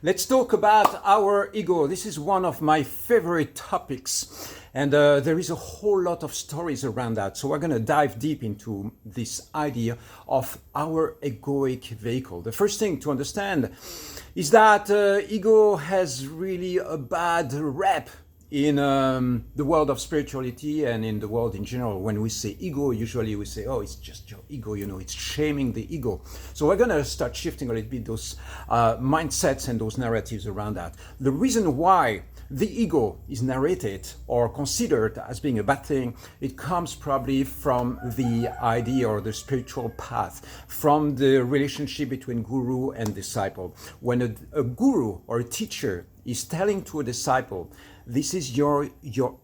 Let's talk about our ego. This is one of my favorite topics, and there is a whole lot of stories around that. So we're going to dive deep into this idea of our egoic vehicle. The first thing to understand is that ego has really a bad rep in the world of spirituality and in the world in general. When we say ego, usually we say, oh, it's just your ego, it's shaming the ego. So we're going to start shifting a little bit those mindsets and those narratives around that. The reason why the ego is narrated or considered as being a bad thing, it comes probably from the idea or the spiritual path, from the relationship between guru and disciple. When a guru or a teacher is telling to a disciple, this is your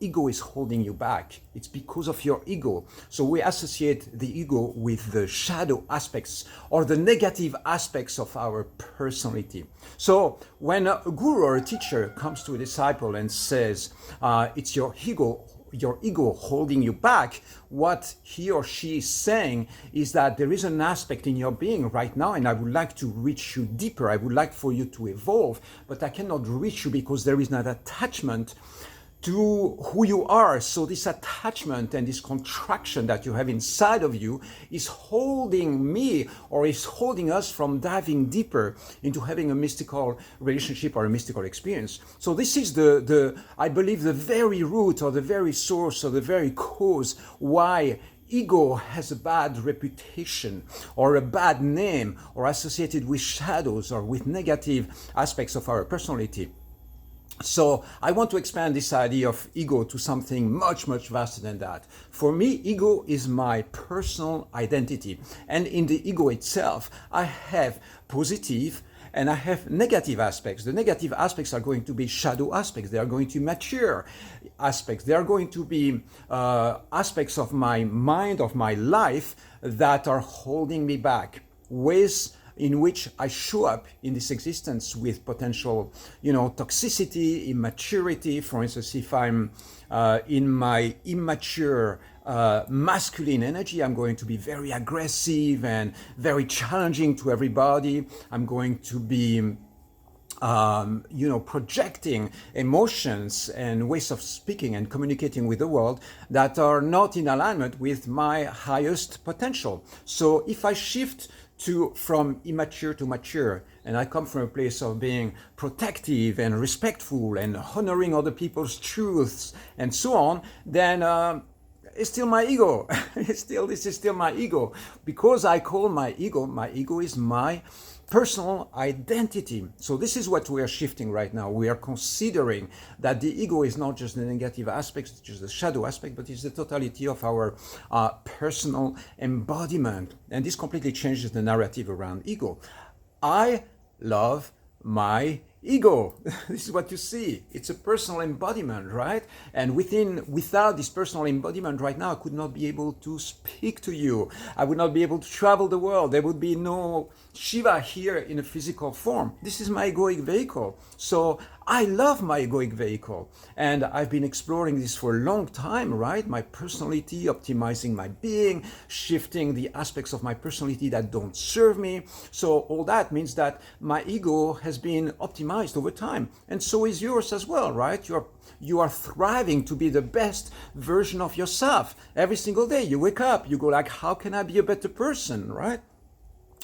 ego is holding you back. It's because of your ego. So we associate the ego with the shadow aspects or the negative aspects of our personality. So when a guru or a teacher comes to a disciple and says, it's your ego holding you back, what he or she is saying is that there is an aspect in your being right now, and I would like to reach you deeper. I would like for you to evolve, but I cannot reach you because there is an attachment to who you are. So this attachment and this contraction that you have inside of you is holding me, or is holding us from diving deeper into having a mystical relationship or a mystical experience. So this is I believe the very root or the very source or the very cause why ego has a bad reputation or a bad name or associated with shadows or with negative aspects of our personality. So I want to expand this idea of ego to something much, much vaster than that. For me, ego is my personal identity. And in the ego itself, I have positive and I have negative aspects. The negative aspects are going to be shadow aspects. They are going to be mature aspects. They are going to be aspects of my mind, of my life that are holding me back, ways in which I show up in this existence with potential, toxicity, immaturity. For instance, if I'm in my immature masculine energy, I'm going to be very aggressive and very challenging to everybody. I'm going to be projecting emotions and ways of speaking and communicating with the world that are not in alignment with my highest potential. So if I shift from immature to mature, and I come from a place of being protective and respectful and honoring other people's truths and so on, then it's still my ego. This is still my ego, because I call my ego is my personal identity. So this is what we are shifting right now. We are considering that the ego is not just the negative aspects, just the shadow aspect, but it's the totality of our personal embodiment. And this completely changes the narrative around ego. I love my ego. This is what you see. It's a personal embodiment, right? And without this personal embodiment right now, I could not be able to speak to you. I would not be able to travel the world. There would be no Shiva here in a physical form. This is my egoic vehicle. So I love my egoic vehicle. And I've been exploring this for a long time, right? My personality, optimizing my being, shifting the aspects of my personality that don't serve me. So all that means that my ego has been optimized over time. And so is yours as well, right? You are thriving to be the best version of yourself. Every single day you wake up, you go like, how can I be a better person, right?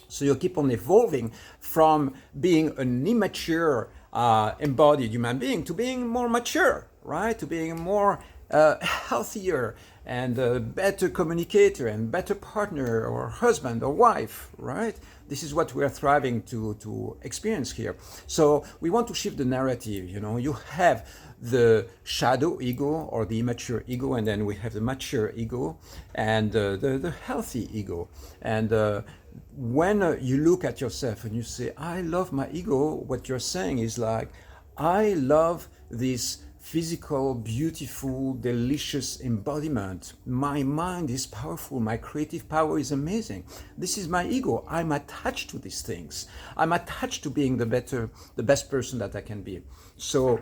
So you keep on evolving from being an immature embodied human being to being more mature, right? To being more healthier and a better communicator and better partner or husband or wife, right? This is what we are thriving to experience here. So we want to shift the narrative. You have the shadow ego or the immature ego, and then we have the mature ego and the healthy ego. And when you look at yourself and you say, I love my ego, what you're saying is like, I love this physical, beautiful, delicious embodiment. My mind is powerful. My creative power is amazing. This is my ego. I'm attached to these things. I'm attached to being the best person that I can be. So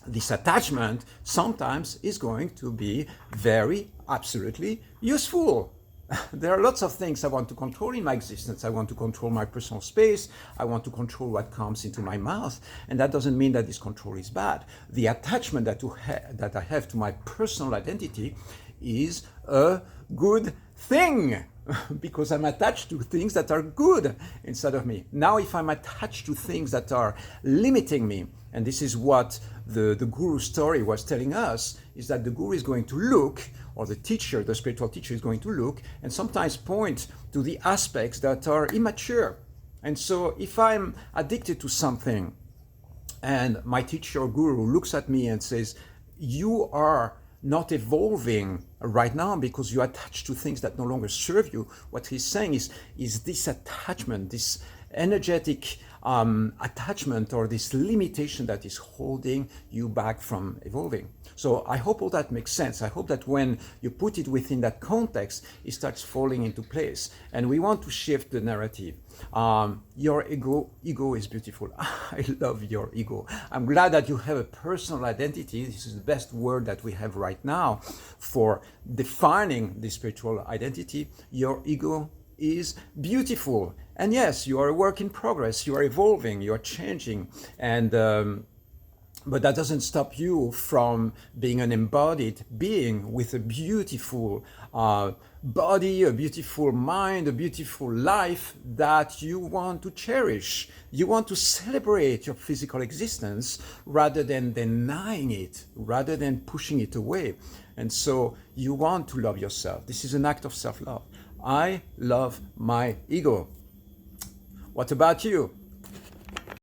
this attachment sometimes is going to be very absolutely useful. There are lots of things I want to control in my existence. I want to control my personal space. I want to control what comes into my mouth. And that doesn't mean that this control is bad. The attachment that I have to my personal identity is a good thing because I'm attached to things that are good inside of me. Now, if I'm attached to things that are limiting me, and this is what the guru story was telling us, is that the guru is going to look, or the teacher, the spiritual teacher is going to look and sometimes point to the aspects that are immature. And so if I'm addicted to something and my teacher or guru looks at me and says, you are not evolving right now because you attach to things that no longer serve you, what he's saying is this attachment, this energetic attachment or this limitation that is holding you back from evolving. So I hope all that makes sense. I hope that when you put it within that context, it starts falling into place. And we want to shift the narrative. Your ego is beautiful. I love your ego. I'm glad that you have a personal identity. This is the best word that we have right now for defining the spiritual identity. Your ego is beautiful. And yes, you are a work in progress. You are evolving, you are changing. And but that doesn't stop you from being an embodied being with a beautiful body, a beautiful mind, a beautiful life that you want to cherish. You want to celebrate your physical existence rather than denying it, rather than pushing it away. And so you want to love yourself. This is an act of self-love. I love my ego. What about you?